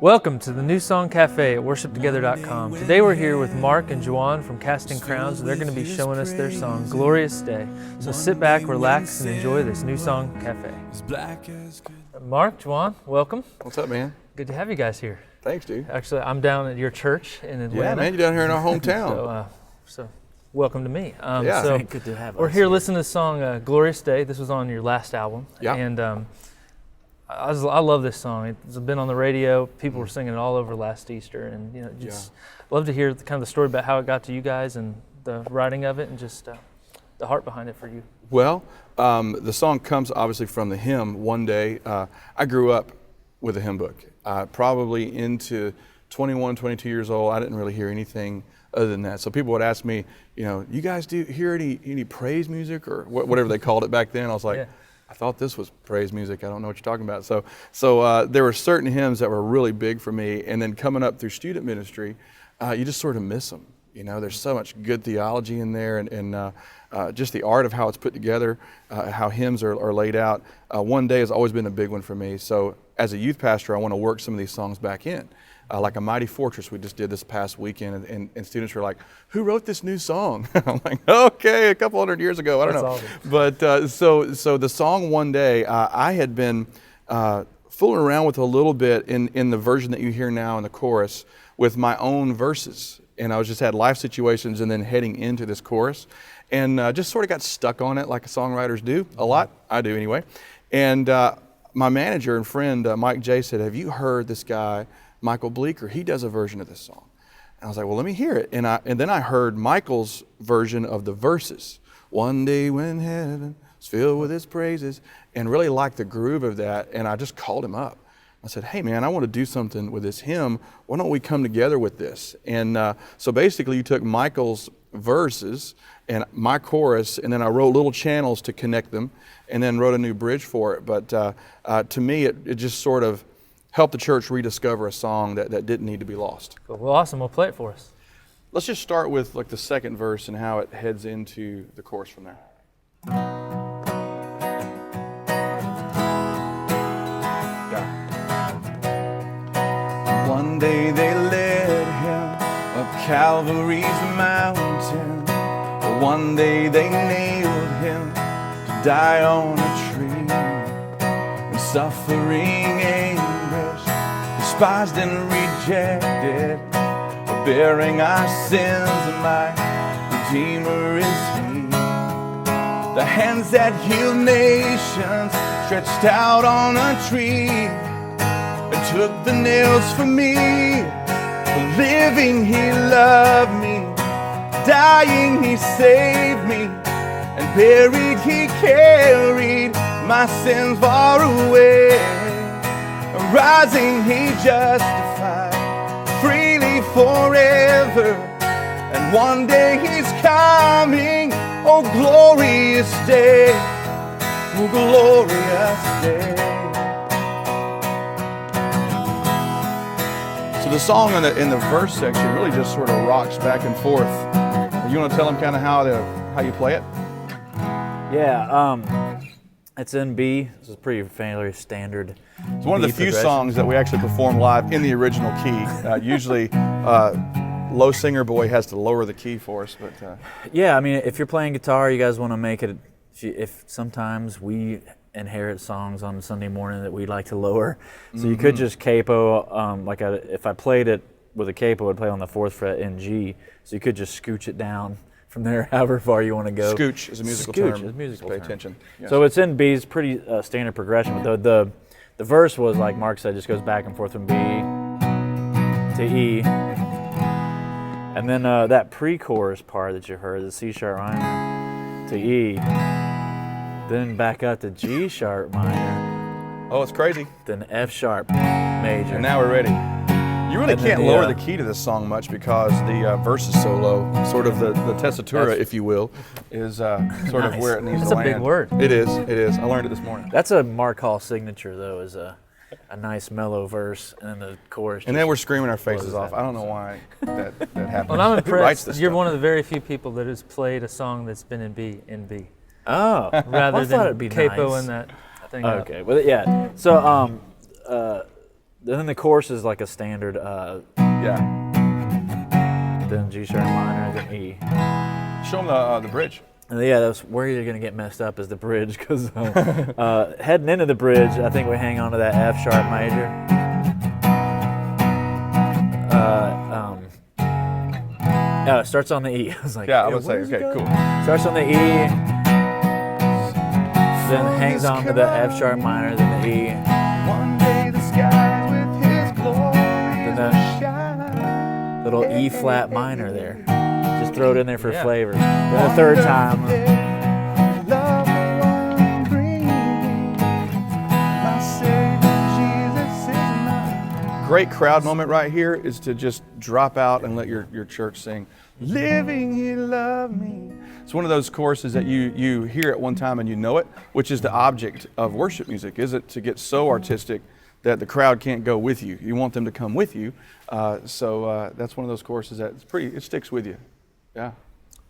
Welcome to the New Song Cafe at worshiptogether.com. Today we're here with Mark and Juwan from Casting Crowns, and they're going to be showing us their song, Glorious Day. So sit back, relax, and enjoy this New Song Cafe. Mark, Juwan, welcome. What's up, man? Good to have you guys here. Thanks, dude. Actually, I'm down at your church in Atlanta. Yeah, man, you're down here in our hometown. So welcome to me. Yeah. Good to have us. We're here listening to the song Glorious Day. This was on your last album. Yeah. And I love this song. It's been on the radio. People were singing it all over last Easter, and just love to hear kind of the story about how it got to you guys and the writing of it, and just the heart behind it for you. Well, the song comes obviously from the hymn. One day, I grew up with a hymn book. Probably into 21, 22 years old, I didn't really hear anything other than that. So people would ask me, you guys do hear any praise music or whatever they called it back then? I was like, I thought this was praise music. I don't know what you're talking about. So there were certain hymns that were really big for me. And then coming up through student ministry, you just sort of miss them. There's so much good theology in there, and just the art of how it's put together, how hymns are laid out. One Day has always been a big one for me. So as a youth pastor, I want to work some of these songs back in. Like A Mighty Fortress we just did this past weekend, and students were like, who wrote this new song? I'm like, okay, a couple hundred years ago, I don't know. Awesome. But so the song One Day, I had been fooling around with a little bit in the version that you hear now in the chorus with my own verses. And I just had life situations and then heading into this chorus, and just sort of got stuck on it like songwriters do, a lot. I do anyway. And my manager and friend, Mike J, said, have you heard this guy, Michael Bleeker? He does a version of this song. And I was like, well, let me hear it. And then I heard Michael's version of the verses. One day when heaven is filled with his praises, and really liked the groove of that. And I just called him up. I said, hey man, I want to do something with this hymn. Why don't we come together with this? And so basically you took Michael's verses and my chorus, and then I wrote little channels to connect them, and then wrote a new bridge for it. But to me, it just sort of helped the church rediscover a song that didn't need to be lost. Cool. Well, awesome. We'll play it for us. Let's just start with like the second verse and how it heads into the chorus from there. One day they led him up Calvary's mountain. One day they nailed him to die on a tree. And suffering anguish, despised and rejected, bearing our sins, my Redeemer is He. The hands that heal nations stretched out on a tree, and took the nails for me. For living He loved me, dying He saved me, and buried He carried my sins far away. Rising He justified freely forever, and one day He's coming. Oh glorious day, oh glorious day. So the song in the verse section really just sort of rocks back and forth. You want to tell them kind of how you play it? Yeah, it's in B. This is pretty fairly standard. It's one of the few songs that we actually perform live in the original key. Usually, Low Singer Boy has to lower the key for us. But yeah, I mean, if you're playing guitar, you guys want to make it. If sometimes we inherit songs on Sunday morning that we like to lower, so you could just capo. If I played it with a capo, I'd play on the 4th fret in G. So you could just scooch it down from there, however far you want to go. Scooch is a musical term. Scooch is a musical term. Pay attention. Yes. So it's in B's pretty standard progression. But the verse was, like Mark said, just goes back and forth from B to E. And then that pre-chorus part that you heard, the C sharp minor to E, then back up to G sharp minor. Oh, it's crazy. Then F sharp major. And now we're ready. You really And can't then lower the key to this song much because the verse is so low. Sort of the tessitura, if you will, is sort of where it needs That's to a land. big word. It is. I learned it this morning. That's a Mark Hall signature, though, is a nice mellow verse, and then the chorus. And then we're screaming our faces off. I don't know why that happens. Well, I'm Who writes impressed. this You're stuff? one of the very few people that has played a song that's been in B. Oh, rather well, I thought than it'd be capo nice. in that thing. Okay, well, yeah. So then the chorus is like a standard. Yeah. Then G sharp minor, then E. Show them the bridge. And yeah, that's where you're gonna get messed up is the bridge, because heading into the bridge, I think we hang on to that F sharp major. It starts on the E. I was like, Yeah, I was saying, okay, cool. Starts on the E, then hangs on to the F sharp minor, then the E, One day the skies with his glory then the little E flat minor there. Just throw it in there for Yeah. flavor. Then the third time. love the one bringing my Savior Jesus is mine. Great crowd moment right here is to just drop out and let your church sing. Living, he loved me. It's one of those choruses that you hear at one time and you know it, which is the object of worship music, is it to get so artistic that the crowd can't go with you. You want them to come with you. So that's one of those choruses that it sticks with you. Yeah.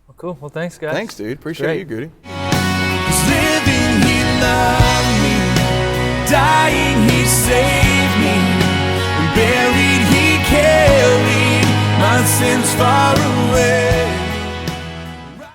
Well, cool. Well, thanks, guys. Thanks, dude. Appreciate you, Goody. Living, he loved me. Dying, he saved